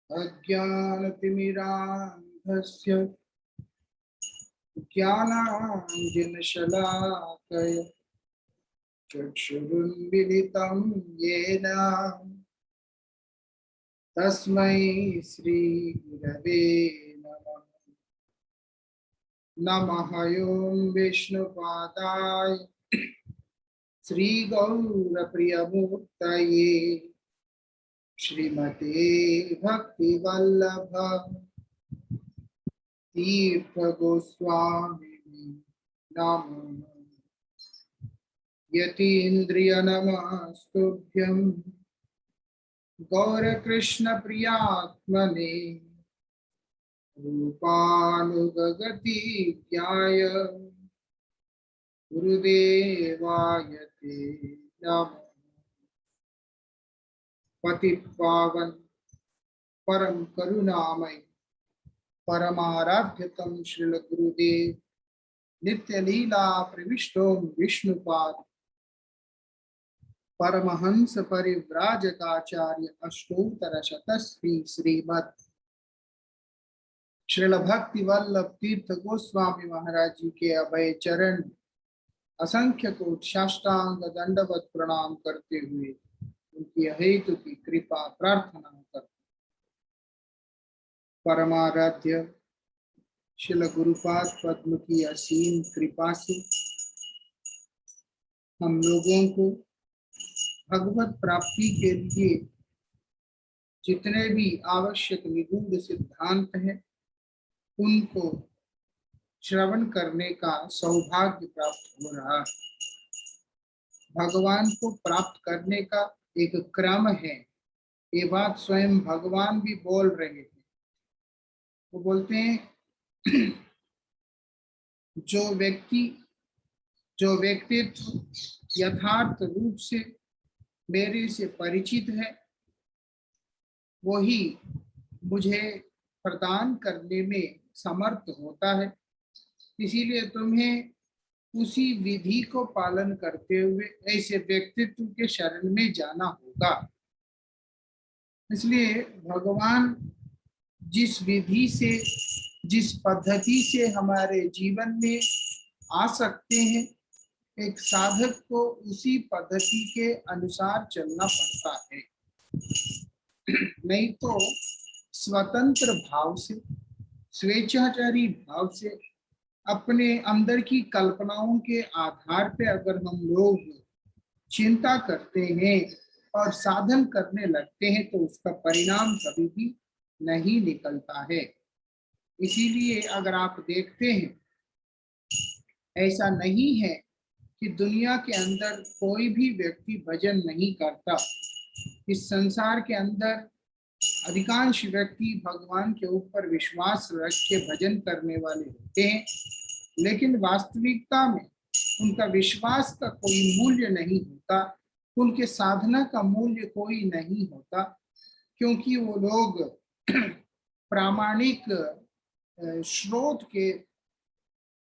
अज्ञानतिमिरान्धस्य ज्ञानाञ्जनशलाकया चक्षुरुन्मिलितं येन तस्मै श्रीगुरवे नमः। नमः ओं विष्णुपादाय श्रीगौरप्रियमूर्तये श्रीमते भक्तिवल्लभ तीर्थगोस्वामिने नमः। यतीन्द्रियनमस्तुभ्यं गौरकृष्णप्रियात्मने रूपानुगगति ज्ञाय गुरुदेवाय ते नमः। पतितपावन परम करुणामय परमाराध्यतम श्रील गुरुदेव नित्य लीला प्रविष्टो विष्णुपाद परमहंस परिव्राजकाचार्य अष्टोत्तर शतश्री श्रीमद श्रील भक्ति वल्लभ तीर्थ गोस्वामी महाराज जी के अभय चरण असंख्य को साष्टांग दंडवत प्रणाम करते हुए उनकी हेतु की कृपा प्रार्थना कर परमाराध्य श्रील गुरुपाद पद्म की असीम कृपा से हम लोगों को भगवत प्राप्ति के लिए जितने भी आवश्यक निगूढ़ सिद्धांत हैं उनको श्रवण करने का सौभाग्य प्राप्त हो रहा है। भगवान को प्राप्त करने का एक क्रम है। ये बात स्वयं भगवान भी बोल रहे हैं। वो बोलते हैं जो व्यक्तित्व यथार्थ रूप से मेरे से परिचित है वही मुझे प्रदान करने में समर्थ होता है। इसीलिए तुम्हें उसी विधि को पालन करते हुए ऐसे व्यक्तित्व के शरण में जाना होगा। इसलिए भगवान जिस विधि से जिस पद्धति से हमारे जीवन में आ सकते हैं एक साधक को उसी पद्धति के अनुसार चलना पड़ता है। नहीं तो स्वतंत्र भाव से स्वेच्छाचारी भाव से अपने अंदर की कल्पनाओं के आधार पे अगर हम लोग चिंता करते हैं और साधन करने लगते हैं तो उसका परिणाम कभी भी नहीं निकलता है। इसीलिए अगर आप देखते हैं ऐसा नहीं है कि दुनिया के अंदर कोई भी व्यक्ति भजन नहीं करता। इस संसार के अंदर अधिकांश व्यक्ति भगवान के ऊपर विश्वास रख के भजन करने वाले होते हैं, लेकिन वास्तविकता में उनका विश्वास का कोई मूल्य नहीं होता, उनके साधना का मूल्य कोई नहीं होता, क्योंकि वो लोग प्रामाणिक स्रोत के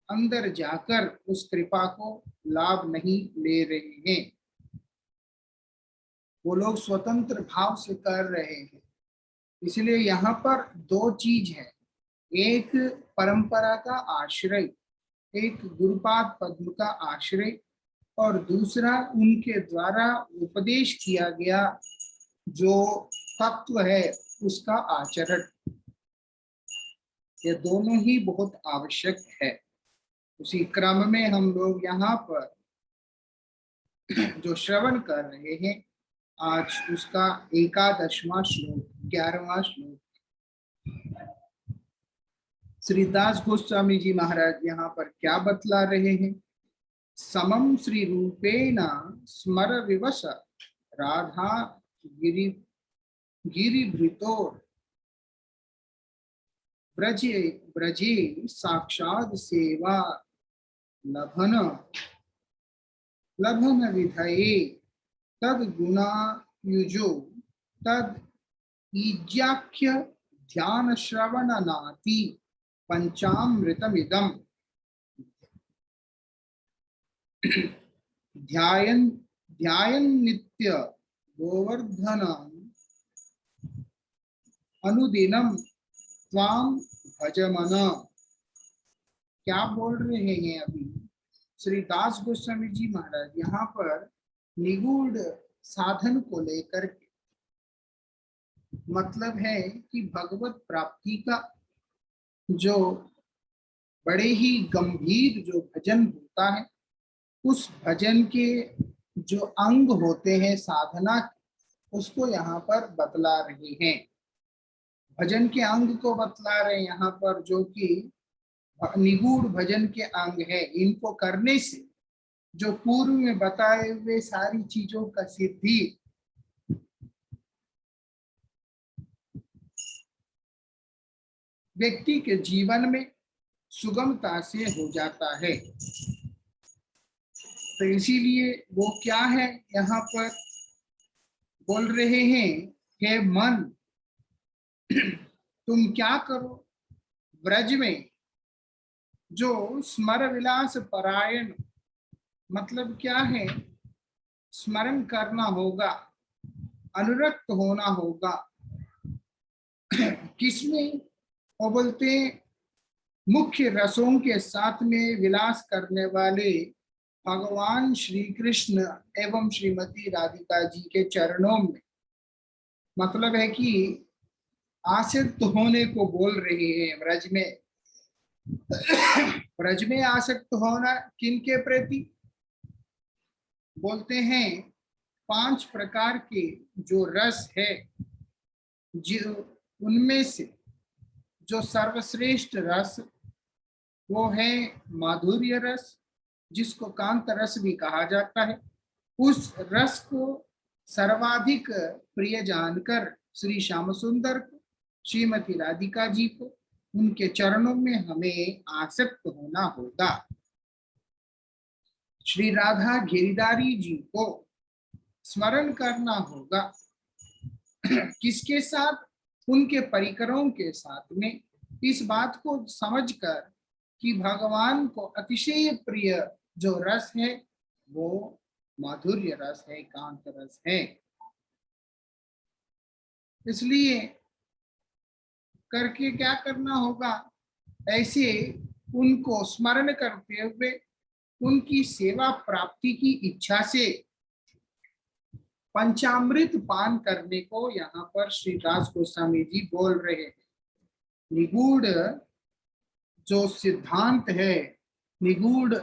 अंदर जाकर उस कृपा को लाभ नहीं ले रहे हैं। वो लोग स्वतंत्र भाव से कर रहे हैं। इसलिए यहाँ पर दो चीज है, एक परंपरा का आश्रय, एक गुरुपाद पद्म का आश्रय, और दूसरा उनके द्वारा उपदेश किया गया जो तत्व है उसका आचरण। ये दोनों ही बहुत आवश्यक है। उसी क्रम में हम लोग यहाँ पर जो श्रवण कर रहे हैं आज उसका 11वां श्लोक 11वां श्लोक श्री दास गोस्वामी जी महाराज यहाँ पर क्या बतला रहे हैं। समम श्री रूपेण स्मर विवश राधा गिरिभृतो ब्रजे ब्रजे साक्षात सेवा लभन विधये तद गुणायुजो तद ईज्याख्य ध्यान श्रवण नाति पंचामृतमिदम् ध्यायन् नित्य गोवर्धन अनुदिनम त्वाम भजमन। क्या बोल रहे हैं अभी श्री दास गोस्वामी जी महाराज यहाँ पर निगूढ़ साधन को लेकर के, मतलब है कि भगवत प्राप्ति का जो बड़े ही गंभीर जो भजन होता है, उस भजन के जो अंग होते हैं साधना, उसको यहाँ पर बतला रहे हैं। भजन के अंग को बतला रहे हैं यहाँ पर, जो कि निगूढ़ भजन के अंग है। इनको करने से जो पूर्व में बताए हुए सारी चीजों का सिद्धि व्यक्ति के जीवन में सुगमता से हो जाता है। तो इसीलिए वो क्या है यहाँ पर बोल रहे हैं, हे मन तुम क्या करो, ब्रज में जो स्मर विलास परायण, मतलब क्या है, स्मरण करना होगा, अनुरक्त होना होगा। किसमें? वो बोलते हैं मुख्य रसों के साथ में विलास करने वाले भगवान श्री कृष्ण एवं श्रीमती राधिका जी के चरणों में। मतलब है कि आसक्त होने को बोल रहे हैं ब्रज में। ब्रज में आसक्त होना किनके प्रति? बोलते हैं 5 प्रकार के जो रस है, जो उनमें से जो सर्वश्रेष्ठ रस वो है माधुर्य रस, जिसको कांत रस भी कहा जाता है। उस रस को सर्वाधिक प्रिय जानकर श्री श्याम सुंदर को, श्रीमती राधिका जी को, उनके चरणों में हमें आसक्त होना होगा। श्री राधा गिरिधारी जी को स्मरण करना होगा। किसके साथ? उनके परिकरों के साथ में। इस बात को समझकर कि भगवान को अतिशय प्रिय जो रस है वो माधुर्य रस है, कांत रस है। इसलिए करके क्या करना होगा, ऐसे उनको स्मरण करते हुए उनकी सेवा प्राप्ति की इच्छा से पंचामृत पान करने को यहाँ पर श्री दास गोस्वामी जी बोल रहे हैं। निगूढ़ जो सिद्धांत है, निगूढ़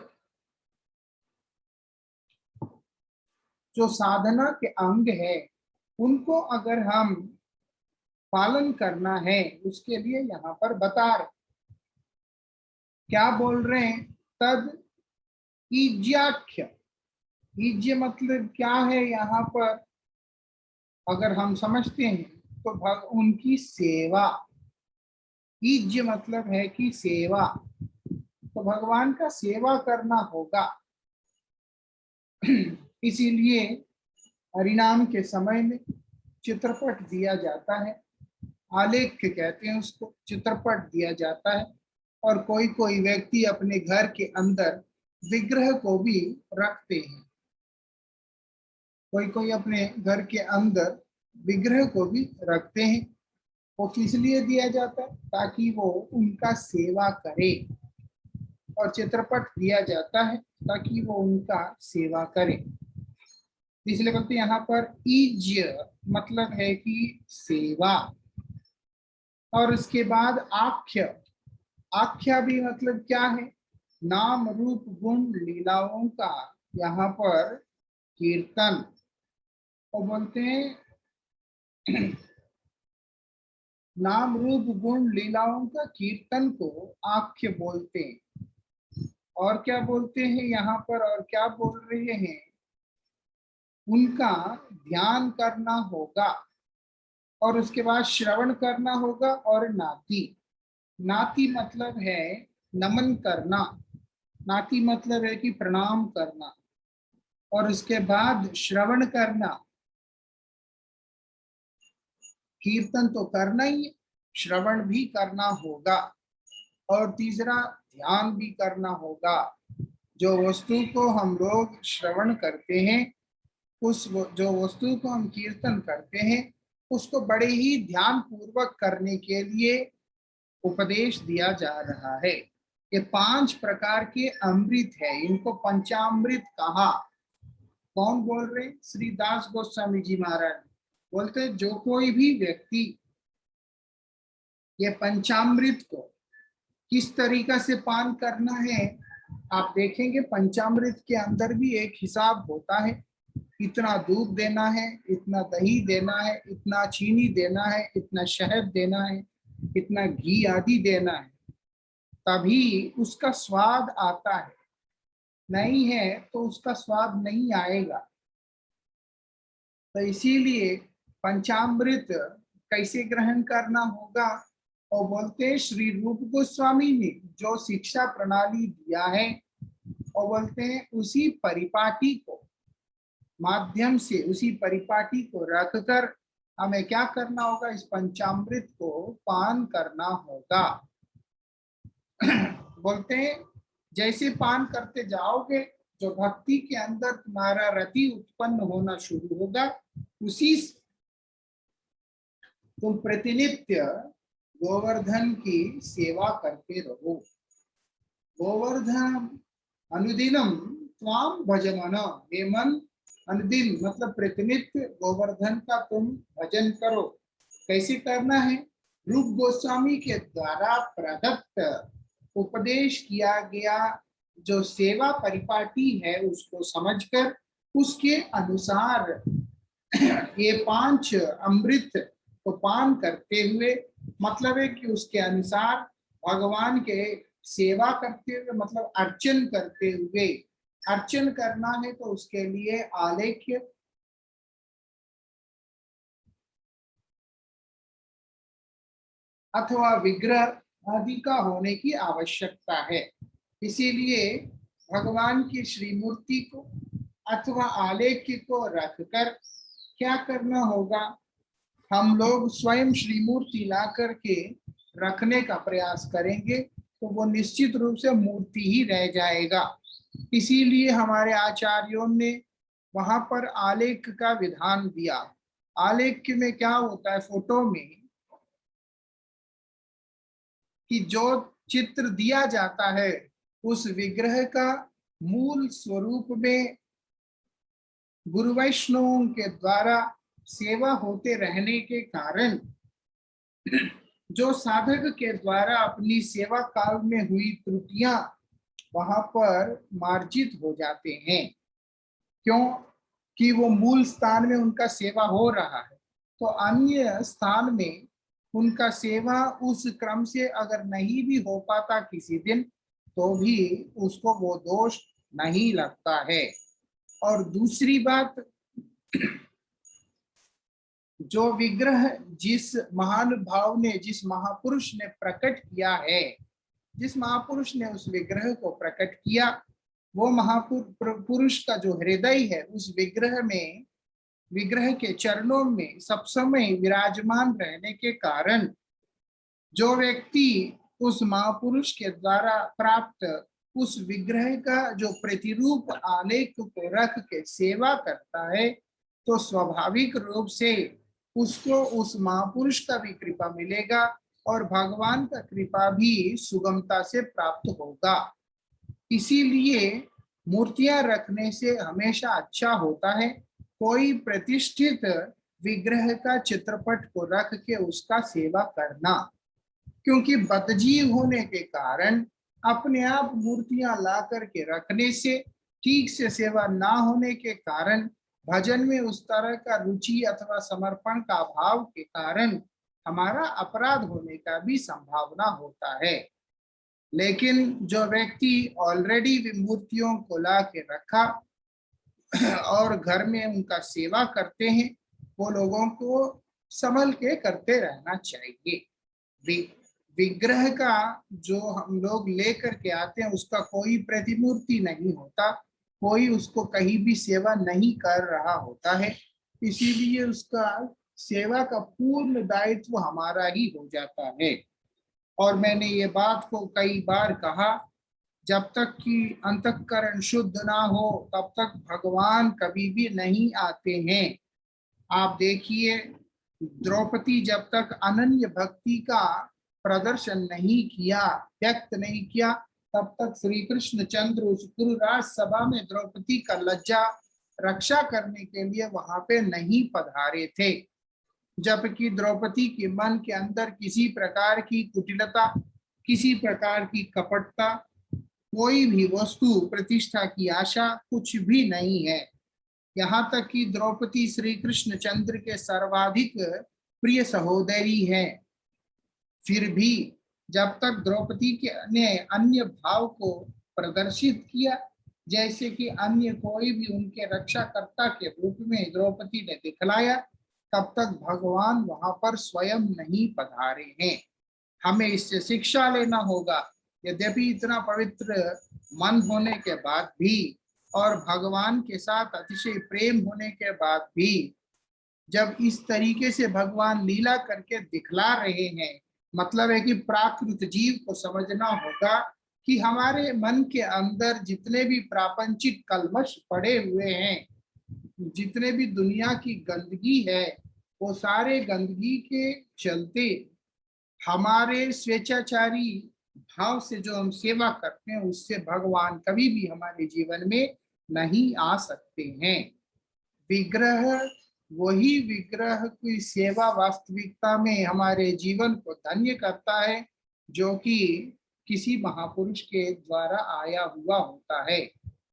जो साधना के अंग है, उनको अगर हम पालन करना है, उसके लिए यहाँ पर बता रहे। क्या बोल रहे हैं? तद ईज्याख्य। ईज्य मतलब क्या है यहाँ पर? अगर हम समझते हैं तो उनकी सेवा। ईज्य मतलब है कि सेवा, तो भगवान का सेवा करना होगा। इसीलिए हरिनाम के समय में चित्रपट दिया जाता है, आलेख्य कहते हैं उसको, चित्रपट दिया जाता है। और कोई कोई व्यक्ति अपने घर के अंदर विग्रह को भी रखते हैं। कोई कोई अपने घर के अंदर विग्रह को भी रखते हैं। वो किस लिए दिया जाता है? ताकि वो उनका सेवा करे। और चित्रपट दिया जाता है ताकि वो उनका सेवा करे। इसलिए बोलते हैं यहाँ पर ईज्य मतलब है कि सेवा। और उसके बाद आख्य। आख्या भी मतलब क्या है? नाम रूप गुण लीलाओं का यहाँ पर कीर्तन। और बोलते हैं नाम रूप गुण लीलाओं का कीर्तन को आख्य बोलते हैं। और क्या बोलते हैं यहाँ पर? और क्या बोल रहे हैं? उनका ध्यान करना होगा और उसके बाद श्रवण करना होगा। और नाति, नाति मतलब है नमन करना, नाति मतलब है कि प्रणाम करना। और उसके बाद श्रवण करना, कीर्तन तो करना ही, श्रवण भी करना होगा। और तीसरा ध्यान भी करना होगा। जो वस्तु को हम लोग श्रवण करते हैं, उस जो वस्तु को हम कीर्तन करते हैं, उसको बड़े ही ध्यान पूर्वक करने के लिए उपदेश दिया जा रहा है। ये 5 प्रकार के अमृत है, इनको पंचामृत कहा। कौन बोल रहे? श्री दास गोस्वामी जी महाराज बोलते जो कोई भी व्यक्ति ये पंचामृत को किस तरीका से पान करना है, आप देखेंगे पंचामृत के अंदर भी एक हिसाब होता है। इतना दूध देना है, इतना दही देना है, इतना चीनी देना है, इतना शहद देना है, इतना घी आदि देना है, तभी उसका स्वाद आता है। नहीं है तो उसका स्वाद नहीं आएगा। तो इसीलिए पंचामृत कैसे ग्रहण करना होगा, और बोलते श्री रूप गोस्वामी ने जो शिक्षा प्रणाली दिया है, और बोलते हैं उसी परिपाटी को माध्यम से, उसी परिपाटी को रखकर हमें क्या करना होगा, इस पंचामृत को पान करना होगा। बोलते हैं जैसे पान करते जाओगे, जो भक्ति के अंदर तुम्हारा रति उत्पन्न होना शुरू होगा, उसी तुम प्रतिनित्य गोवर्धन की सेवा करते रहो। गोवर्धन अनुदिनम त्वाम भजमन, हे मन अनुदिन मतलब प्रतिनित्य गोवर्धन का तुम भजन करो। कैसे करना है? रूप गोस्वामी के द्वारा प्रदत्त उपदेश किया गया जो सेवा परिपाटी है उसको समझकर उसके अनुसार ये 5 अमृत को पान करते हुए, मतलब है कि उसके अनुसार भगवान के सेवा करते हुए, मतलब अर्चन करते हुए, अर्चन करना है तो उसके लिए आलेख्य अथवा विग्रह आदि का होने की आवश्यकता है। इसीलिए भगवान की श्री मूर्ति को अथवा आलेख्य को रखकर क्या करना होगा, हम लोग स्वयं श्री मूर्ति ला करके रखने का प्रयास करेंगे तो वो निश्चित रूप से मूर्ति ही रह जाएगा। इसीलिए हमारे आचार्यों ने वहां पर आलेख का विधान दिया। आलेख में क्या होता है, फोटो में कि जो चित्र दिया जाता है उस विग्रह का मूल स्वरूप में गुरु वैष्णवों के द्वारा सेवा होते रहने के कारण जो साधक के द्वारा अपनी सेवा काल में हुई त्रुटियां वहां पर मार्जित हो जाते हैं। क्यों? कि वो मूल स्थान में उनका सेवा हो रहा है, तो अन्य स्थान में उनका सेवा उस क्रम से अगर नहीं भी हो पाता किसी दिन, तो भी उसको वो दोष नहीं लगता है। और दूसरी बात, जो विग्रह जिस महान भाव ने, जिस महापुरुष ने प्रकट किया है, जिस महापुरुष ने उस विग्रह को प्रकट किया, वो महापुरुष का जो हृदय है उस विग्रह में, विग्रह के चरणों में सब समय विराजमान रहने के कारण जो व्यक्ति उस महापुरुष के द्वारा प्राप्त उस विग्रह का जो प्रतिरूप आलेख को रख के सेवा करता है, तो स्वाभाविक रूप से उसको उस महापुरुष का भी कृपा मिलेगा और भगवान का कृपा भी सुगमता से प्राप्त होगा। इसीलिए मूर्तियां रखने से हमेशा अच्छा होता है कोई प्रतिष्ठित विग्रह का चित्रपट को रख के उसका सेवा करना, क्योंकि बदजीव होने के कारण अपने आप मूर्तियां ला करके रखने से, ठीक से सेवा ना होने के कारण, भजन में उस तरह का रुचि अथवा समर्पण का अभाव के कारण हमारा अपराध होने का भी संभावना होता है। लेकिन जो व्यक्ति ऑलरेडी मूर्तियों को ला के रखा और घर में उनका सेवा करते हैं, वो लोगों को संभल के करते रहना चाहिए। विग्रह का जो हम लोग लेकर के आते हैं उसका कोई प्रतिमूर्ति नहीं होता, कोई उसको कहीं भी सेवा नहीं कर रहा होता है, इसीलिए उसका सेवा का पूर्ण दायित्व हमारा ही हो जाता है। और मैंने ये बात को कई बार कहा, जब तक कि अंतःकरण शुद्ध ना हो तब तक भगवान कभी भी नहीं आते हैं। आप देखिए द्रौपदी जब तक अनन्य भक्ति का प्रदर्शन नहीं किया, व्यक्त नहीं किया, तब तक श्री कृष्ण चंद्र उस गुरुराज सभा में द्रौपदी का लज्जा रक्षा करने के लिए वहां पे नहीं पधारे थे। जबकि द्रौपदी के मन के अंदर किसी प्रकार की कुटिलता, किसी प्रकार की कपटता, कोई भी वस्तु प्रतिष्ठा की आशा कुछ भी नहीं है। यहाँ तक कि द्रौपदी श्री कृष्ण चंद्र के सर्वाधिक प्रिय सहोदरी है। फिर भी जब तक द्रौपदी के ने अन्य भाव को प्रदर्शित किया, जैसे कि अन्य कोई भी उनके रक्षाकर्ता के रूप में द्रौपदी ने दिखलाया, तब तक भगवान वहां पर स्वयं नहीं पधारे हैं। हमें इससे शिक्षा लेना होगा। यद्यपि इतना पवित्र मन होने के बाद भी और भगवान के साथ अतिशय प्रेम होने के बाद भी जब इस तरीके से भगवान लीला करके दिखला रहे हैं, मतलब है कि प्राकृत जीव को समझना होगा कि हमारे मन के अंदर जितने भी प्रापंचिक कलमश पड़े हुए हैं, जितने भी दुनिया की गंदगी है, वो सारे गंदगी के चलते हमारे स्वेच्छाचारी भाव से जो हम सेवा करते हैं, उससे भगवान कभी भी हमारे जीवन में नहीं आ सकते हैं। विग्रह, वही विग्रह की सेवा वास्तविकता में हमारे जीवन को धन्य करता है, जो कि किसी महापुरुष के द्वारा आया हुआ होता है।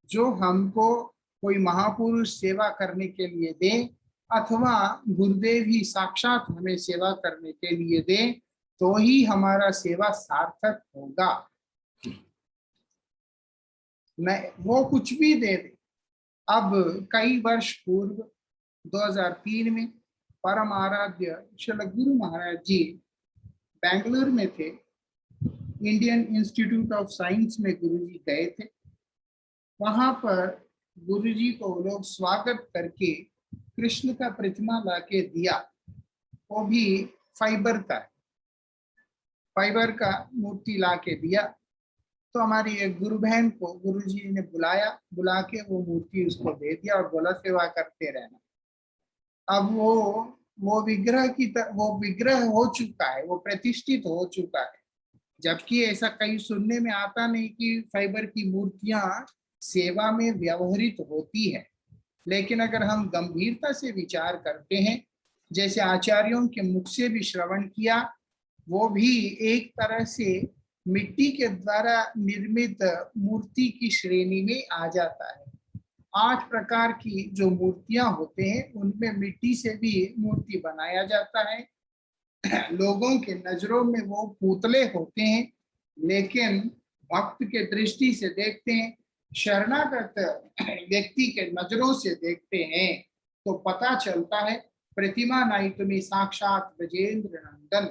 जो हमको कोई महापुरुष सेवा करने के लिए दे, अथवा गुरुदेव ही साक्षात हमें सेवा करने के लिए दे, तो ही हमारा सेवा सार्थक होगा। मैं वो कुछ भी दे दे। अब कई वर्ष पूर्व 2003 में परम आराध्य श्री गुरु महाराज जी बेंगलुरु में थे। इंडियन इंस्टीट्यूट ऑफ साइंस में गुरुजी गए थे। वहां पर गुरुजी को लोग स्वागत करके कृष्ण का प्रतिमा लाके दिया, वो भी फाइबर का मूर्ति लाके दिया। तो हमारी एक गुरु बहन को गुरुजी ने बुला के वो मूर्ति उसको दे दिया और बोला सेवा करते रहना। अब वो विग्रह हो चुका है, वो प्रतिष्ठित हो चुका है। जबकि ऐसा कहीं सुनने में आता नहीं कि फाइबर की मूर्तियां सेवा में व्यवहृत होती है। लेकिन अगर हम गंभीरता से विचार करते हैं, जैसे आचार्यों के मुख से भी श्रवण किया, वो भी एक तरह से मिट्टी के द्वारा निर्मित मूर्ति की श्रेणी में आ जाता है। 8 प्रकार की जो मूर्तियां होते हैं, उनमें मिट्टी से भी मूर्ति बनाया जाता है। लोगों के नजरों में वो पुतले होते हैं, लेकिन भक्त के दृष्टि से देखते हैं, शरणागत व्यक्ति के नजरों से देखते हैं, तो पता चलता है प्रतिमा नहीं तुम्हें साक्षात ब्रजेंद्र नंदन।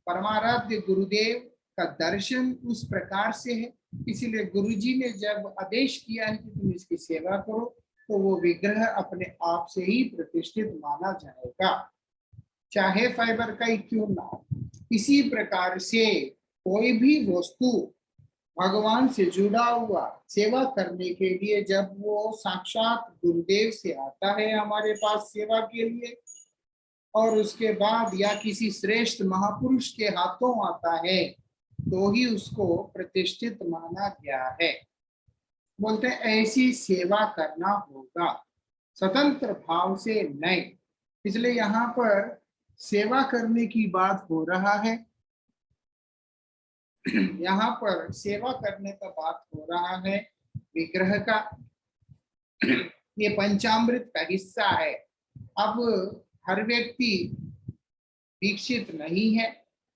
परमाराध्य गुरुदेव का दर्शन उस प्रकार से है। इसीलिए गुरुजी ने जब आदेश किया है कि तुम इसकी सेवा करो, तो वो विग्रह अपने आप से ही प्रतिष्ठित माना जाएगा, चाहे फाइबर का ही क्यों ना हो। इसी प्रकार से कोई भी वस्तु भगवान से जुड़ा हुआ सेवा करने के लिए जब वो साक्षात गुरुदेव से आता है हमारे पास सेवा के लिए, और उसके बाद या किसी श्रेष्ठ महापुरुष के हाथों आता है, तो ही उसको प्रतिष्ठित माना गया है। बोलते ऐसी सेवा करना होगा, स्वतंत्र भाव से नहीं। इसलिए यहाँ पर सेवा करने की बात हो रहा है। यहाँ पर सेवा करने का बात हो रहा है विग्रह का। ये पंचामृत का हिस्सा है। अब हर व्यक्ति दीक्षित नहीं है,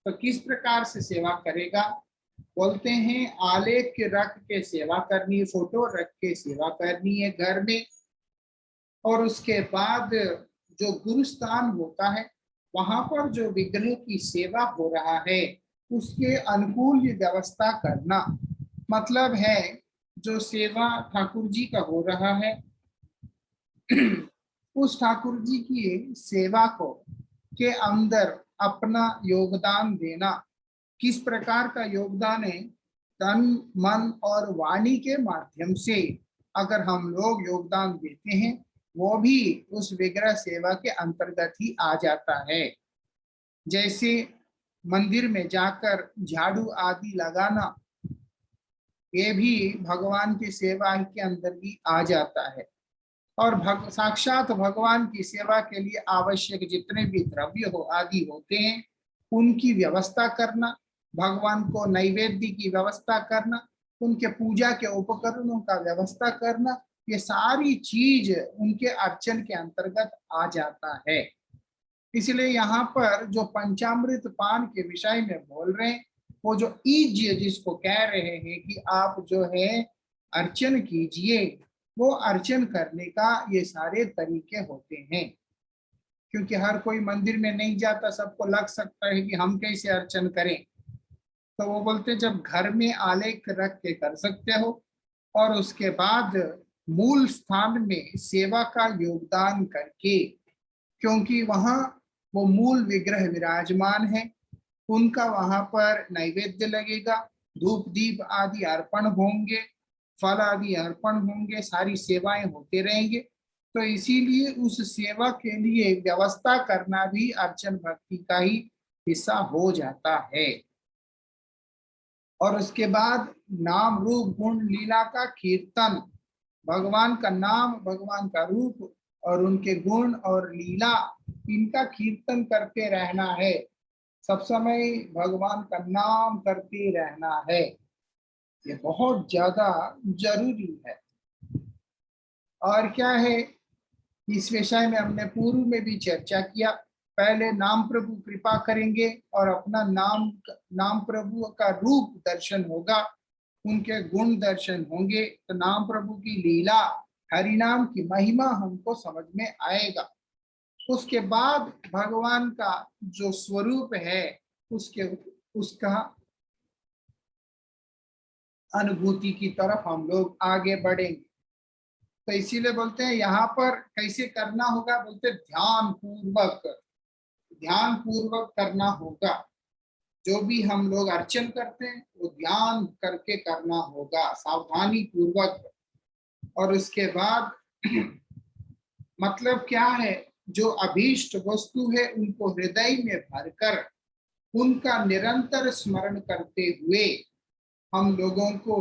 तो किस प्रकार से सेवा करेगा? बोलते हैं आलेख के रख के सेवा करनी है, फोटो रख के सेवा करनी है घर में, और उसके बाद जो गुरुस्थान होता है वहां पर जो विग्रह की सेवा हो रहा है उसके अनुकूल व्यवस्था करना। मतलब है जो सेवा ठाकुर जी का हो रहा है उस ठाकुर जी की सेवा को के अंदर अपना योगदान देना। किस प्रकार का योगदान है? तन मन और वाणी के माध्यम से अगर हम लोग योगदान देते हैं, वो भी उस विग्रह सेवा के अंतर्गत ही आ जाता है। जैसे मंदिर में जाकर झाड़ू आदि लगाना, ये भी भगवान की सेवा के अंदर ही आ जाता है। और साक्षात भगवान की सेवा के लिए आवश्यक जितने भी द्रव्य हो आदि होते हैं, उनकी व्यवस्था करना, भगवान को नैवेद्य की व्यवस्था करना, उनके पूजा के उपकरणों का व्यवस्था करना, ये सारी चीज उनके अर्चन के अंतर्गत आ जाता है। इसलिए यहाँ पर जो पंचामृत पान के विषय में बोल रहे हैं, वो जो ईज जिसको कह रहे हैं कि आप जो है अर्चन कीजिए, वो अर्चन करने का ये सारे तरीके होते हैं। क्योंकि हर कोई मंदिर में नहीं जाता, सबको लग सकता है कि हम कैसे अर्चन करें, तो वो बोलते जब घर में आलेख रख के कर सकते हो, और उसके बाद मूल स्थान में सेवा का योगदान करके, क्योंकि वहां वो मूल विग्रह विराजमान है, उनका वहां पर नैवेद्य लगेगा, धूप दीप आदि अर्पण होंगे, फल आदि अर्पण होंगे, सारी सेवाएं होते रहेंगे। तो इसीलिए उस सेवा के लिए व्यवस्था करना भी अर्चन भक्ति का ही हिस्सा हो जाता है। और उसके बाद नाम रूप गुण लीला का कीर्तन, भगवान का नाम, भगवान का रूप और उनके गुण और लीला, इनका कीर्तन करते रहना है। सब समय भगवान का नाम करते रहना है, ये बहुत ज्यादा जरूरी है। और क्या है, इस विषय में हमने पूर्व में भी चर्चा किया। पहले नाम प्रभु कृपा करेंगे और अपना नाम प्रभु का रूप दर्शन होगा, उनके गुण दर्शन होंगे, तो नाम प्रभु की लीला, हरिनाम की महिमा हमको समझ में आएगा। उसके बाद भगवान का जो स्वरूप है उसका अनुभूति की तरफ हम लोग आगे बढ़ेंगे। तो इसीलिए बोलते हैं यहाँ पर कैसे करना होगा, बोलते ध्यान पूर्वक करना होगा। जो भी हम लोग अर्चन करते हैं वो ध्यान करके करना होगा, सावधानी पूर्वक। और उसके बाद मतलब क्या है, जो अभीष्ट वस्तु है उनको हृदय में भरकर उनका निरंतर स्मरण करते हुए हम लोगों को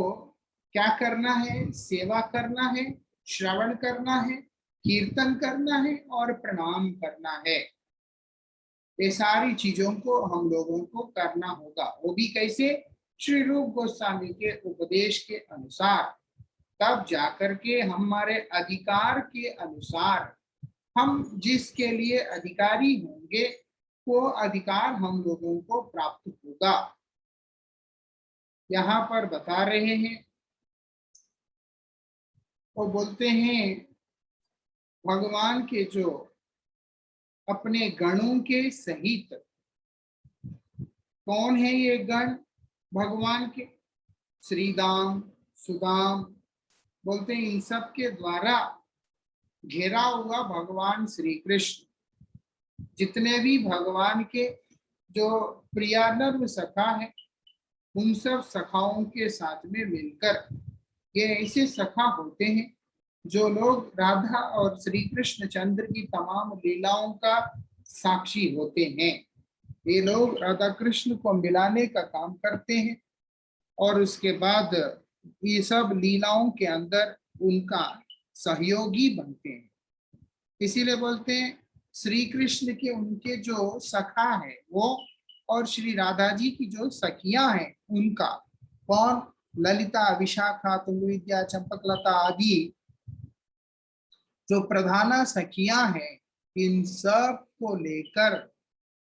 क्या करना है, सेवा करना है, श्रवण करना है, कीर्तन करना है और प्रणाम करना है। ये सारी चीजों को हम लोगों को करना होगा। वो भी कैसे, श्री रूप गोस्वामी के उपदेश के अनुसार। तब जाकर के हमारे अधिकार के अनुसार हम जिसके लिए अधिकारी होंगे, वो अधिकार हम लोगों को प्राप्त होगा। यहाँ पर बता रहे हैं, वो बोलते हैं भगवान के जो अपने गणों के सहित, कौन है ये गण भगवान के, श्रीदाम सुदाम, बोलते हैं इन सब के द्वारा घेरा हुआ भगवान श्री कृष्ण। जितने भी भगवान के जो प्रियानर्म सखा है, उन सब सखाओं के साथ में मिलकर, ये ऐसे सखा होते हैं जो लोग राधा और श्री कृष्ण चंद्र की तमाम लीलाओं का साक्षी होते हैं। ये लोग राधा कृष्ण को मिलाने का काम करते हैं और उसके बाद ये सब लीलाओं के अंदर उनका सहयोगी बनते हैं। इसीलिए बोलते हैं श्री कृष्ण के उनके जो सखा है वो, और श्री राधा जी की जो सखियां हैं उनका, कौन, ललिता, विशाखा, तुंगविद्या, चंपकलता आदि जो प्रधाना सखियां हैं, इन सब को लेकर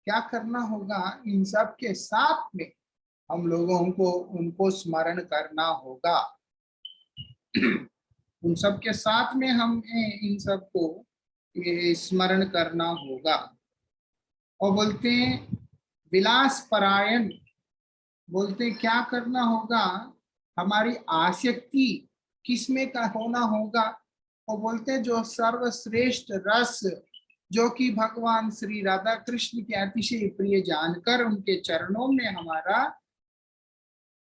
क्या करना होगा, इन सब के साथ में हम लोगों को उनको स्मरण करना होगा। उन सब के साथ में हमें इन सब को स्मरण करना होगा। और बोलते हैं विलास परायण, बोलते क्या करना होगा, हमारी आसक्ति किसमें का होना होगा। और बोलते हैं जो सर्वश्रेष्ठ रस, जो कि भगवान श्री राधा कृष्ण के अतिशय प्रिय जानकर उनके चरणों में हमारा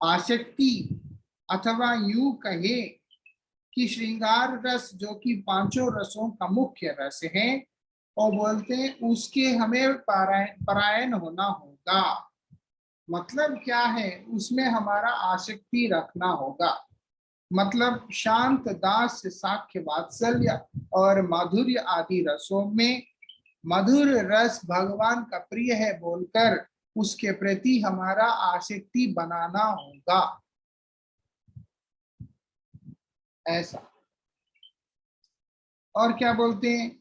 आसक्ति, अथवा यूं कहे कि श्रृंगार रस जो कि पांचों रसों का मुख्य रस है, और बोलते हैं उसके हमें परायण होना होगा। मतलब क्या है, उसमें हमारा आसक्ति रखना होगा। मतलब शांत दास साख्य वात्सल्य और माधुर्य आदि रसों में मधुर रस भगवान का प्रिय है बोलकर उसके प्रति हमारा आसक्ति बनाना होगा, ऐसा। और क्या बोलते हैं,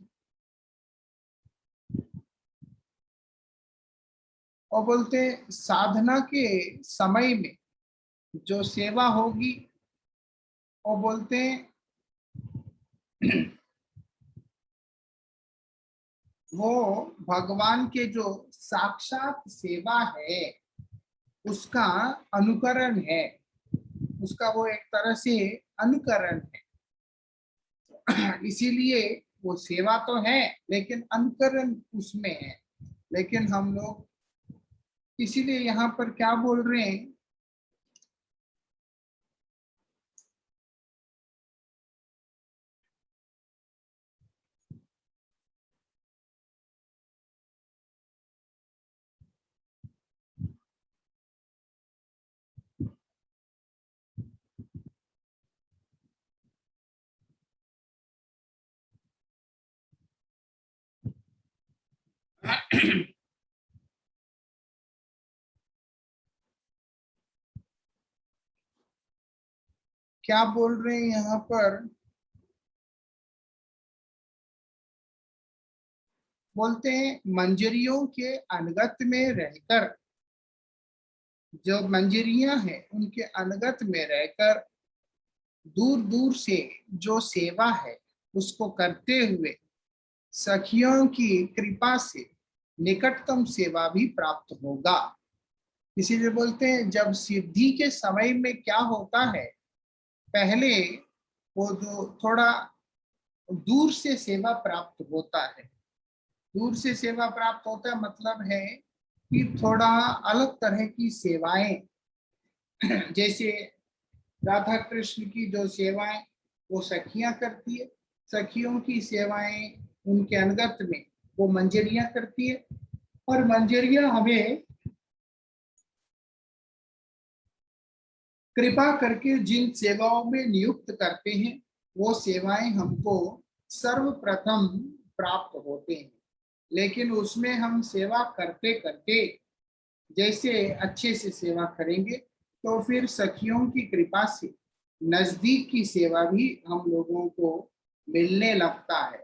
और बोलते हैं साधना के समय में जो सेवा होगी, और बोलते हैं वो भगवान के जो साक्षात सेवा है उसका अनुकरण है, उसका वो एक तरह से अनुकरण है। इसीलिए वो सेवा तो है लेकिन अनुकरण उसमें है। लेकिन हम लोग इसीलिए यहाँ पर क्या बोल रहे हैं, क्या बोल रहे हैं यहाँ पर, बोलते हैं मंजरियों के अनुगत में रहकर, जो मंजरियां हैं उनके अनुगत में रहकर दूर दूर से जो सेवा है उसको करते हुए सखियों की कृपा से निकटतम सेवा भी प्राप्त होगा। इसीलिए बोलते हैं जब सिद्धि के समय में क्या होता है, पहले वो जो थोड़ा दूर से सेवा प्राप्त होता है, दूर से सेवा प्राप्त होता है मतलब है कि थोड़ा अलग तरह की सेवाएं, जैसे राधा कृष्ण की जो सेवाएं वो सखियां करती है, सखियों की सेवाएं उनके अनुगत में वो मंजरियां करती है, और मंजरियां हमें कृपा करके जिन सेवाओं में नियुक्त करते हैं वो सेवाएं हमको सर्वप्रथम प्राप्त होते हैं। लेकिन उसमें हम सेवा करते करते जैसे अच्छे से सेवा करेंगे तो फिर सखियों की कृपा से नजदीक की सेवा भी हम लोगों को मिलने लगता है।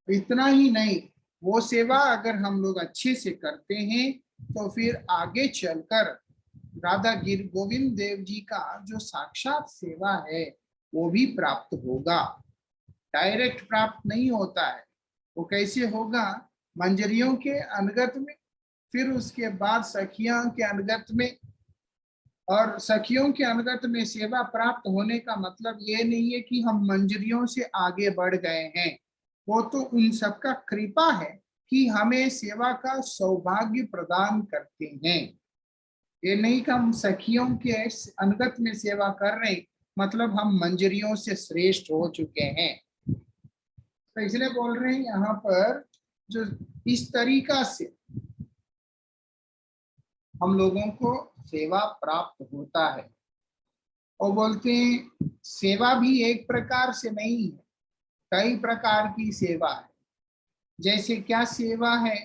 इतना ही नहीं, वो सेवा अगर हम लोग अच्छे से करते हैं तो फिर आगे चलकर राधा गिर गोविंद देव जी का जो साक्षात सेवा है वो भी प्राप्त होगा। डायरेक्ट प्राप्त नहीं होता है, वो कैसे होगा, मंजरियों के अनुगत में, फिर उसके बाद सखियों के अनुगत में। और सखियों के अनुगत में सेवा प्राप्त होने का मतलब ये नहीं है कि हम मंजरियों से आगे बढ़ गए हैं, वो तो उन सबका कृपा है कि हमें सेवा का सौभाग्य प्रदान करते हैं। ये नहीं कि हम सखियों के अनुगत में सेवा कर रहे हैं मतलब हम मंजरियों से श्रेष्ठ हो चुके हैं। तो इसलिए बोल रहे हैं यहाँ पर जो इस तरीका से हम लोगों को सेवा प्राप्त होता है। और बोलते हैं सेवा भी एक प्रकार से नहीं है, कई प्रकार की सेवा है। जैसे क्या सेवा है,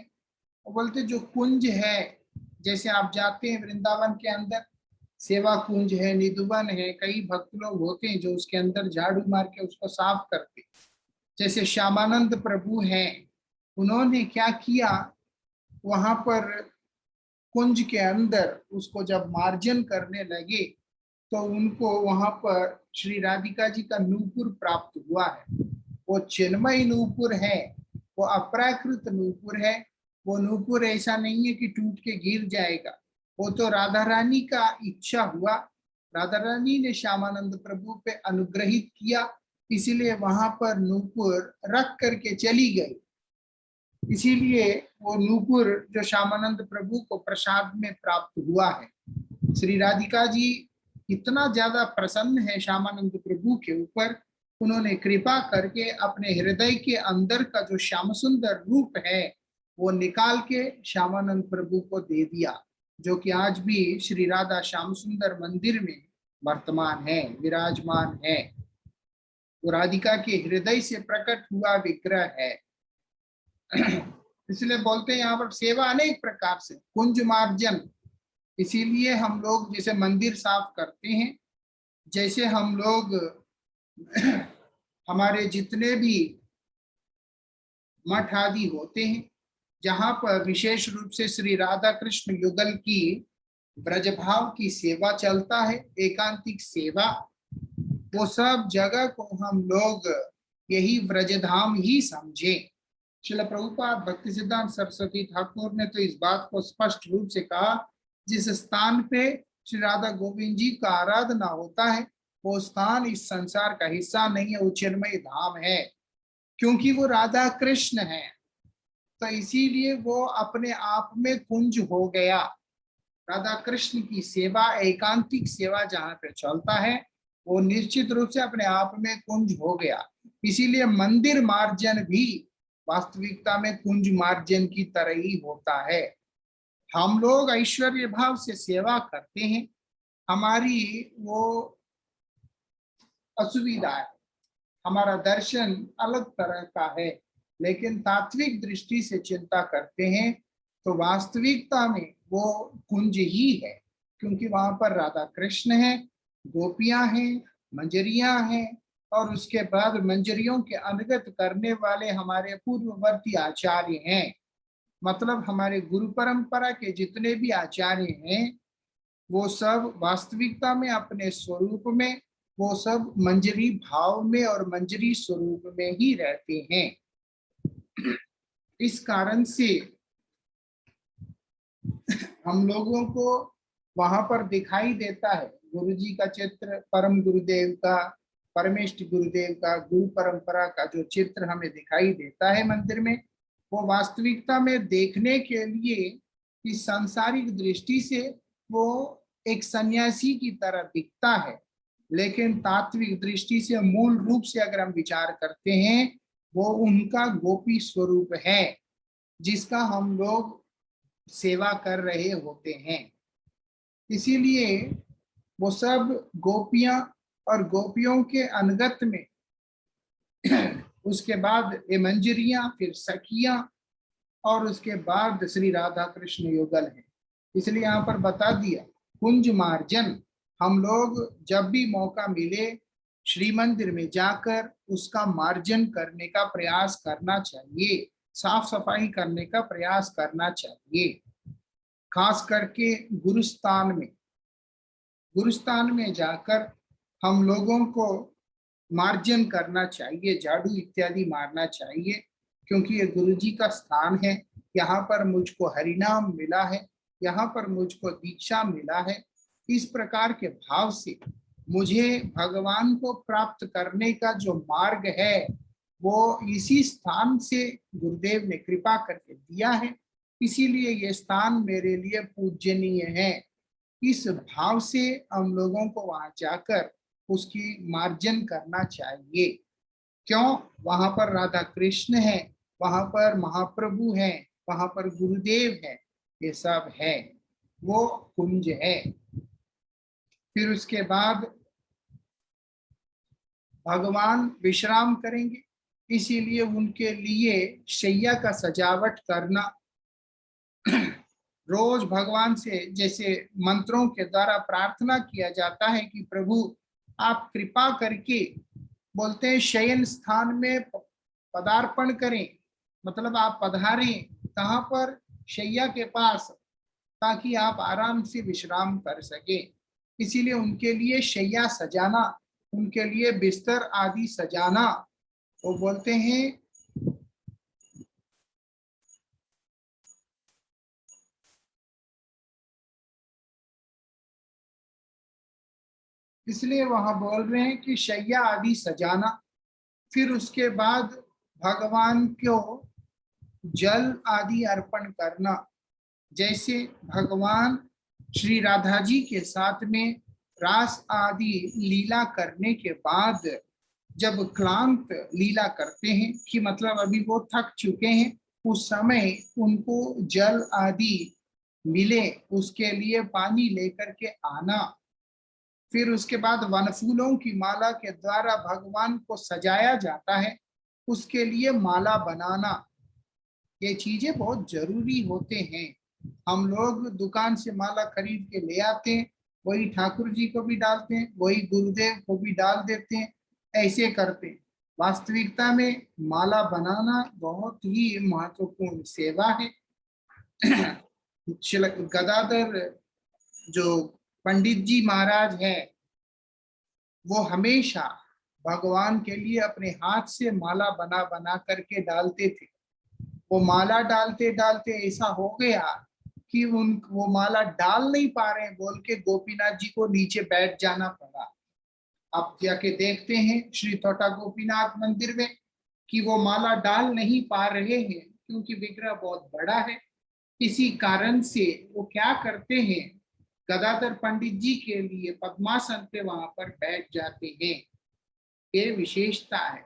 वो बोलते जो कुंज है, जैसे आप जाते हैं वृंदावन के अंदर सेवा कुंज है, निधुवन है, कई भक्त लोग होते हैं जो उसके अंदर झाड़ू मार के उसको साफ करते। जैसे श्यामानंद प्रभु हैं, उन्होंने क्या किया, वहां पर कुंज के अंदर उसको जब मार्जन करने लगे तो उनको वहां पर श्री राधिका जी का नूपुर प्राप्त हुआ है। वो चिन्मय नूपुर है, वो अप्राकृत नूपुर है। वो नूपुर ऐसा नहीं है कि टूट के गिर जाएगा, वो तो राधा रानी का इच्छा हुआ, राधा रानी ने श्यामानंद प्रभु पे अनुग्रहित किया, इसीलिए वहां पर नूपुर रख करके चली गई। इसीलिए वो नूपुर जो श्यामानंद प्रभु को प्रसाद में प्राप्त हुआ है। श्री राधिका जी इतना ज्यादा प्रसन्न है श्यामानंद प्रभु के ऊपर, उन्होंने कृपा करके अपने हृदय के अंदर का जो श्याम सुंदर रूप है वो निकाल के श्यामानंद प्रभु को दे दिया, जो कि आज भी श्री राधा श्याम सुंदर मंदिर में वर्तमान है, विराजमान है। वो राधिका के हृदय से प्रकट हुआ विग्रह है। इसलिए बोलते हैं यहाँ पर सेवा अनेक प्रकार से, कुंज मार्जन। इसीलिए हम लोग जैसे मंदिर साफ करते हैं, जैसे हम लोग हमारे जितने भी मठ आदि होते हैं जहां पर विशेष रूप से श्री राधा कृष्ण युगल की ब्रजभाव की सेवा चलता है, एकांतिक सेवा, वो सब जगह को हम लोग यही ब्रजधाम ही समझे। श्रील प्रभुपाद भक्ति सिद्धांत सरस्वती ठाकुर ने तो इस बात को स्पष्ट रूप से कहा, जिस स्थान पे श्री राधा गोविंद जी का आराधना होता है वो स्थान इस संसार का हिस्सा नहीं है, वो चिन्मय धाम है, क्योंकि वो राधा कृष्ण है। तो इसीलिए वो अपने आप में कुंज हो गया। राधा कृष्ण की सेवा, एकांतिक सेवा जहाँ पे चलता है वो निश्चित रूप से अपने आप में कुंज हो गया। इसीलिए मंदिर मार्जन भी वास्तविकता में कुंज मार्जन की तरह ही होता है। हम लोग ऐश्वर्य भाव से सेवा करते हैं, हमारी वो असुविधा है, हमारा दर्शन अलग तरह का है, लेकिन तात्विक दृष्टि से चिंता करते हैं तो वास्तविकता में वो कुंज ही है, क्योंकि वहां पर राधा कृष्ण है, गोपियां हैं, मंजरियां हैं, और उसके बाद मंजरियों के अनुगत करने वाले हमारे पूर्ववर्ती आचार्य हैं। मतलब हमारे गुरु परंपरा के जितने भी आचार्य हैं वो सब वास्तविकता में अपने स्वरूप में वो सब मंजरी भाव में और मंजरी स्वरूप में ही रहते हैं। इस कारण से हम लोगों को वहां पर दिखाई देता है गुरु जी का चित्र, परम गुरुदेव का, परमेष्ठ गुरुदेव का, गुरु परंपरा का जो चित्र हमें दिखाई देता है मंदिर में, वो वास्तविकता में देखने के लिए इस सांसारिक दृष्टि से वो एक सन्यासी की तरह दिखता है, लेकिन तात्विक दृष्टि से मूल रूप से अगर हम विचार करते हैं वो उनका गोपी स्वरूप है, जिसका हम लोग सेवा कर रहे होते हैं। इसीलिए वो सब गोपियां और गोपियों के अनुगत में उसके बाद ये मंजरियां, फिर सखियां, और उसके बाद श्री राधा कृष्ण युगल है। इसलिए यहाँ पर बता दिया कुंज मार्जन, हम लोग जब भी मौका मिले श्री मंदिर में जाकर उसका मार्जन करने का प्रयास करना चाहिए, साफ सफाई करने का प्रयास करना चाहिए। खास करके गुरुस्थान में जाकर हम लोगों को मार्जन करना चाहिए, झाड़ू इत्यादि मारना चाहिए, क्योंकि ये गुरु जी का स्थान है। यहाँ पर मुझको हरिनाम मिला है, यहाँ पर मुझको दीक्षा मिला है। इस प्रकार के भाव से मुझे भगवान को प्राप्त करने का जो मार्ग है वो इसी स्थान से गुरुदेव ने कृपा करके दिया है, इसीलिए ये स्थान मेरे लिए पूजनीय है। इस भाव से हम लोगों को वहां जाकर उसकी मार्जन करना चाहिए। क्यों? वहां पर राधा कृष्ण है, वहां पर महाप्रभु है, वहां पर गुरुदेव है, ये सब है, वो कुंज है। फिर उसके बाद भगवान विश्राम करेंगे, इसीलिए उनके लिए शैया का सजावट करना, रोज भगवान से जैसे मंत्रों के द्वारा प्रार्थना किया जाता है कि प्रभु आप कृपा करके, बोलते हैं शयन स्थान में पदार्पण करें, मतलब आप पधारें कहाँ पर? शैया के पास, ताकि आप आराम से विश्राम कर सके। इसीलिए उनके लिए शैया सजाना, उनके लिए बिस्तर आदि सजाना, वो बोलते हैं इसलिए वहां बोल रहे हैं कि शैया आदि सजाना। फिर उसके बाद भगवान को जल आदि अर्पण करना, जैसे भगवान श्री राधा जी के साथ में रास आदि लीला करने के बाद जब क्लांत लीला करते हैं कि मतलब अभी वो थक चुके हैं, उस समय उनको जल आदि मिले, उसके लिए पानी लेकर के आना, फिर उसके बाद वन फूलों की माला के द्वारा भगवान को सजाया जाता है, उसके लिए माला बनाना, ये चीजें बहुत जरूरी होते हैं। हम लोग दुकान से माला खरीद के ले आते हैं, वही ठाकुर जी को भी डालते हैं, वही गुरुदेव को भी डाल देते हैं, ऐसे करते हैं। वास्तविकता में माला बनाना बहुत ही महत्वपूर्ण सेवा है। गदाधर जो पंडित जी महाराज है, वो हमेशा भगवान के लिए अपने हाथ से माला बना बना करके डालते थे। वो माला डालते डालते ऐसा हो गया कि वो माला डाल नहीं पा रहे हैं बोल के गोपीनाथ जी को नीचे बैठ जाना पड़ा। आप जाके देखते हैं श्री तोटा गोपीनाथ मंदिर में कि वो माला डाल नहीं पा रहे हैं, क्योंकि विग्रह बहुत बड़ा है। इसी कारण से वो क्या करते हैं, गदाधर पंडित जी के लिए पद्मासन पे वहां पर बैठ जाते हैं। ये विशेषता है।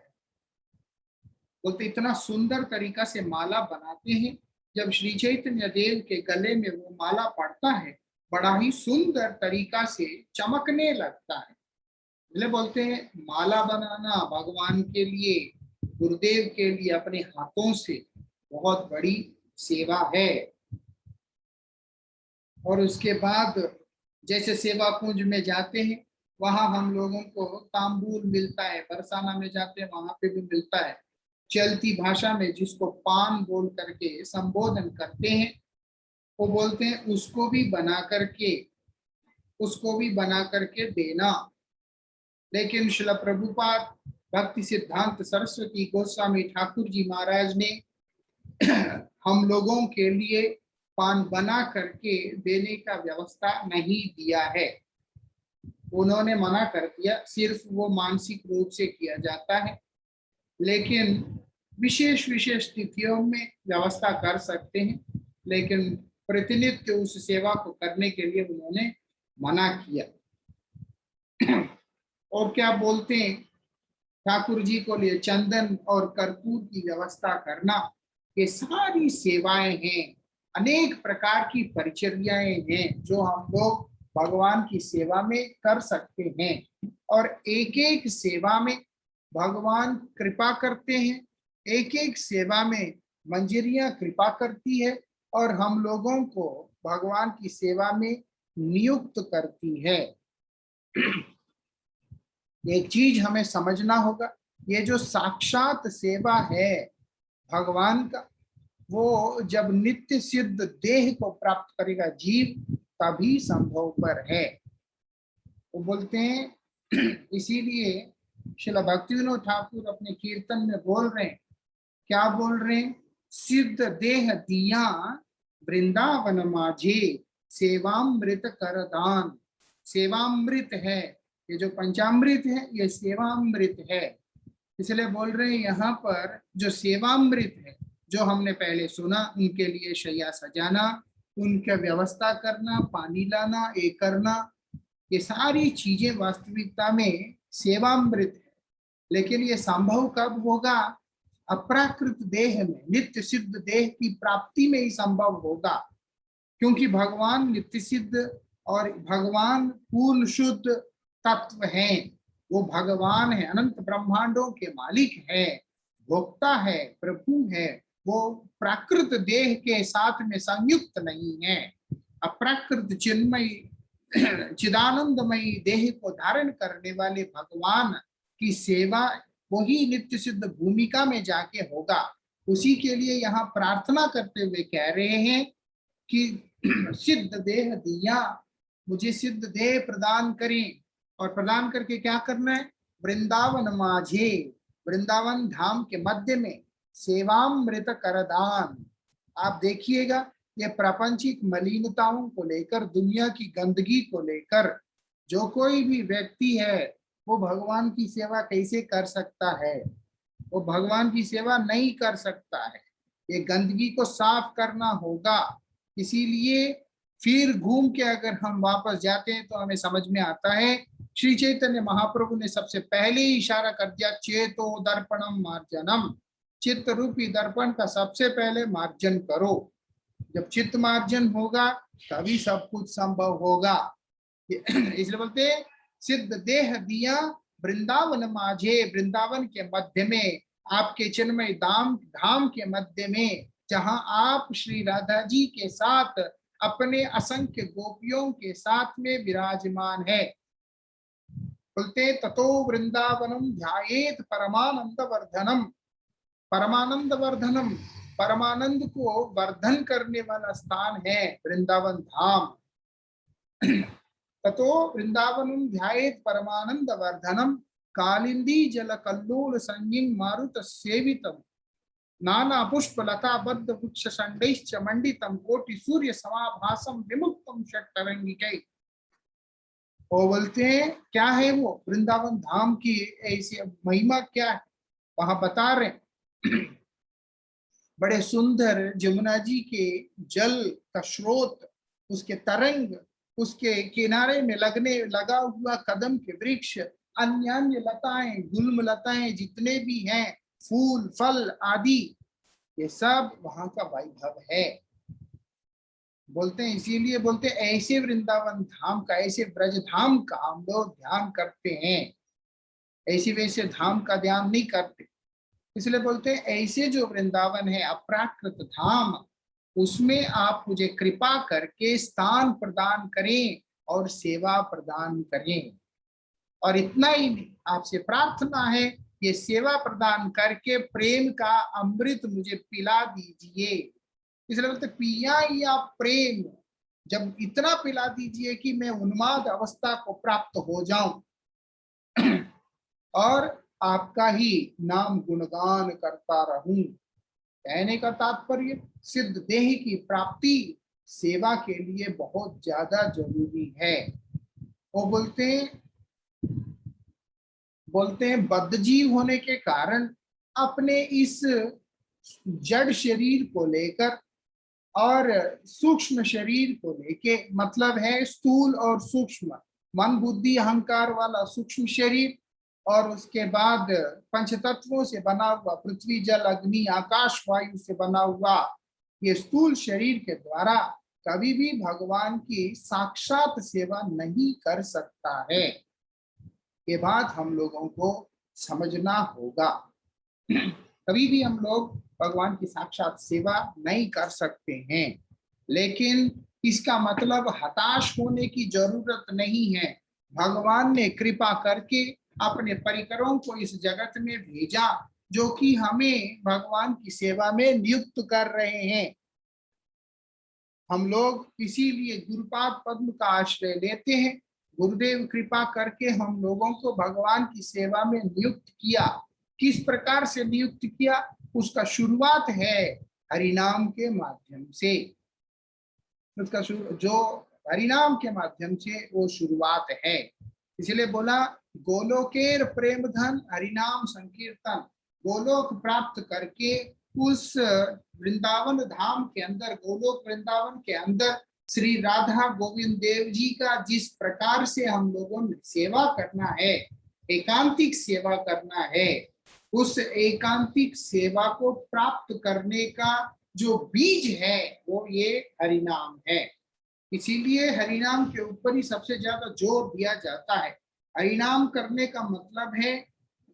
बोलते इतना सुंदर तरीका से माला बनाते हैं, जब श्री चैतन्य देव के गले में वो माला पड़ता है, बड़ा ही सुंदर तरीका से चमकने लगता है। इसलिए बोलते हैं माला बनाना भगवान के लिए, गुरुदेव के लिए अपने हाथों से बहुत बड़ी सेवा है। और उसके बाद जैसे सेवा कुंज में जाते हैं, वहां हम लोगों को तांबूल मिलता है, बरसाना में जाते हैं वहां पे भी मिलता है। चलती भाषा में जिसको पान बोल करके संबोधन करते हैं, वो बोलते हैं उसको भी बना करके देना। लेकिन श्रील प्रभुपाद भक्ति सिद्धांत सरस्वती गोस्वामी ठाकुर जी महाराज ने हम लोगों के लिए पान बना करके देने का व्यवस्था नहीं दिया है। उन्होंने मना कर दिया, सिर्फ वो मानसिक रूप से किया जाता है, लेकिन विशेष विशेष तिथियों में व्यवस्था कर सकते हैं, लेकिन प्रतिनित्य उस सेवा को करने के लिए उन्होंने मना किया। और क्या बोलते हैं, ठाकुर जी को लिए चंदन और कर्पूर की व्यवस्था करना, ये सारी सेवाएं हैं, अनेक प्रकार की परिचर्याएं हैं जो हम लोग भगवान की सेवा में कर सकते हैं। और एक एक सेवा में भगवान कृपा करते हैं, एक एक सेवा में मंजरियां कृपा करती है और हम लोगों को भगवान की सेवा में नियुक्त करती है। एक चीज हमें समझना होगा, ये जो साक्षात सेवा है भगवान का, वो जब नित्य सिद्ध देह को प्राप्त करेगा जीव, तभी संभव पर है। वो बोलते हैं इसीलिए श्रील भक्तिविनोद ठाकुर अपने कीर्तन में बोल रहे हैं, क्या बोल रहे हैं, सिद्ध देह दिया वृंदावन माझे सेवामृत करदान। सेवामृत है, ये जो पंचामृत है ये सेवामृत है। इसलिए बोल रहे हैं यहाँ पर जो सेवामृत है, जो हमने पहले सुना, उनके लिए शैया सजाना, उनका व्यवस्था करना, पानी लाना, ये करना, ये सारी चीजें वास्तविकता में सेवामृत है। लेकिन ये संभव कब होगा, अप्राकृत देह में, नित्य सिद्ध देह की प्राप्ति में ही संभव होगा। क्योंकि भगवान नित्य सिद्ध और भगवान पूर्ण शुद्ध तत्व हैं। वो भगवान है, अनंत ब्रह्मांडों के मालिक है, भोक्ता है, प्रभु है। वो प्राकृत देह के साथ में संयुक्त नहीं है। अप्राकृत चिन्मयी चिदानंदमयी देह को धारण करने वाले भगवान की सेवा वही नित्य सिद्ध भूमिका में जाके होगा। उसी के लिए यहाँ प्रार्थना करते हुए कह रहे हैं कि सिद्ध देह दिया, मुझे सिद्ध देह प्रदान करें। और प्रदान करके क्या करना है, वृंदावन माझे, वृंदावन धाम के मध्य में सेवामृत करदान। आप देखिएगा, ये प्रापंचिक मलिनताओं को लेकर, दुनिया की गंदगी को लेकर जो कोई भी व्यक्ति है, वो भगवान की सेवा कैसे कर सकता है, वो भगवान की सेवा नहीं कर सकता है। ये गंदगी को साफ करना होगा। इसीलिए फिर घूम के अगर हम वापस जाते हैं तो हमें समझ में आता है श्री चैतन्य महाप्रभु ने सबसे पहले ही इशारा कर दिया, चेतो दर्पणम मार्जनम, चित्त रूपी दर्पण का सबसे पहले मार्जन करो। जब चित्त मार्जन होगा तभी सब कुछ संभव होगा। इसलिए बोलते सिद्ध देह दिया वृंदावन माझे, वृंदावन के मध्य में, आपके चिन्मय धाम के मध्य में, जहां आप श्री राधा जी के साथ अपने असंख्य गोपियों के साथ में विराजमान है। बोलते ततो वृंदावनम ध्यायेत परमानंद वर्धनम, परमानंद वर्धनम, परमानंद को वर्धन करने वाला स्थान है वृंदावन धाम। ततो वृंदावनम ध्यायेत परमानंद वर्धनम, कालिंदी जल कल्लोल संगीन मारुत सेवितम, नाना पुष्प लता बद्ध वृक्ष संडैश्च मंडितम, कोटि सूर्य समाभासम विमुक्तम षट्तरंगिकै। वो बोलते हैं क्या है वो वृंदावन धाम की ऐसी महिमा क्या है, वहां बता रहे बड़े सुंदर जमुना जी के जल का स्रोत, उसके तरंग, उसके किनारे में लगा हुआ कदम के वृक्ष, अन्य अन्य लताएं, गुल्म लताएं जितने भी हैं, फूल फल आदि, ये सब वहां का वैभव है। बोलते हैं इसीलिए बोलते ऐसे वृंदावन धाम का, ऐसे ब्रज धाम का हम लोग ध्यान करते हैं, ऐसे वैसे धाम का ध्यान नहीं करते। इसलिए बोलते हैं ऐसे जो वृंदावन है अपराकृत धाम, उसमें आप मुझे कृपा करके स्थान प्रदान करें और सेवा प्रदान करें। और इतना ही नहीं, आपसे प्रार्थना है ये सेवा प्रदान करके प्रेम का अमृत मुझे पिला दीजिए। इसलिए बोलते पिया या प्रेम, जब इतना पिला दीजिए कि मैं उन्माद अवस्था को प्राप्त हो जाऊं और आपका ही नाम गुणगान करता रहूं। कहने का तात्पर्य सिद्ध देह की प्राप्ति सेवा के लिए बहुत ज्यादा जरूरी है। वो बोलते हैं बद्ध जीव होने के कारण अपने इस जड़ शरीर को लेकर और सूक्ष्म शरीर को लेके, मतलब है स्थूल और सूक्ष्म, मन बुद्धि अहंकार वाला सूक्ष्म शरीर, और उसके बाद पंच तत्वों से बना हुआ पृथ्वी जल अग्नि आकाश वायु से बना हुआ ये स्थूल शरीर के द्वारा कभी भी भगवान की साक्षात सेवा नहीं कर सकता है। ये बात हम लोगों को समझना होगा। कभी भी हम लोग भगवान की साक्षात सेवा नहीं कर सकते हैं, लेकिन इसका मतलब हताश होने की जरूरत नहीं है। भगवान ने कृपा करके अपने परिकरों को इस जगत में भेजा, जो कि हमें भगवान की सेवा में नियुक्त कर रहे हैं। हम लोग इसीलिए गुरुपाद पद्म का आश्रय लेते हैं। गुरुदेव कृपा करके हम लोगों को भगवान की सेवा में नियुक्त किया। किस प्रकार से नियुक्त किया, उसका शुरुआत है हरिनाम के माध्यम से। उसका जो हरिनाम के माध्यम से वो शुरुआत है। इसलिए बोला गोलोकेर प्रेम धन हरिनाम संकीर्तन, गोलोक प्राप्त करके उस वृंदावन धाम के अंदर, गोलोक वृंदावन के अंदर श्री राधा गोविंद देव जी का जिस प्रकार से हम लोगों ने सेवा करना है, एकांतिक सेवा करना है, उस एकांतिक सेवा को प्राप्त करने का जो बीज है वो ये हरिनाम है। इसीलिए हरिनाम के ऊपर ही सबसे ज्यादा जोर दिया जाता है। हरिनाम करने का मतलब है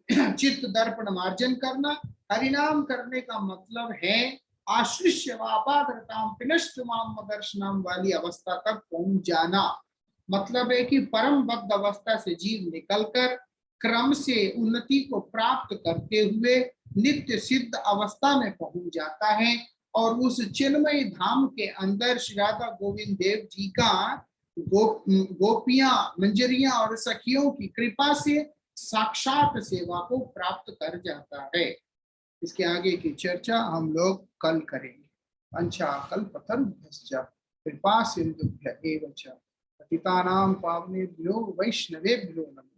चित्त दर्पण मार्जन करना। हरिनाम करने का मतलब है आश्रिष्य वापादरताम पिनष्ट माम दर्शनम वाली अवस्था तक पहुंच जाना। मतलब है कि परम बद्ध अवस्था से जीव निकलकर क्रम से उन्नति को प्राप्त करते हुए नित्य सिद्ध अवस्था में पहुंच जाता है, और उस चिन्मय धाम के अंदर श्री राधा गोविंद देव जी का गोपियां मंजरियां और सखियों की कृपा से साक्षात सेवा को प्राप्त कर जाता है। इसके आगे की चर्चा हम लोग कल करेंगे। पंचा कल्पतरुभ्यश्च कृपा सिंधुभ्य एव च पतितानां पावनेभ्यो वैष्णवेभ्यो नमः।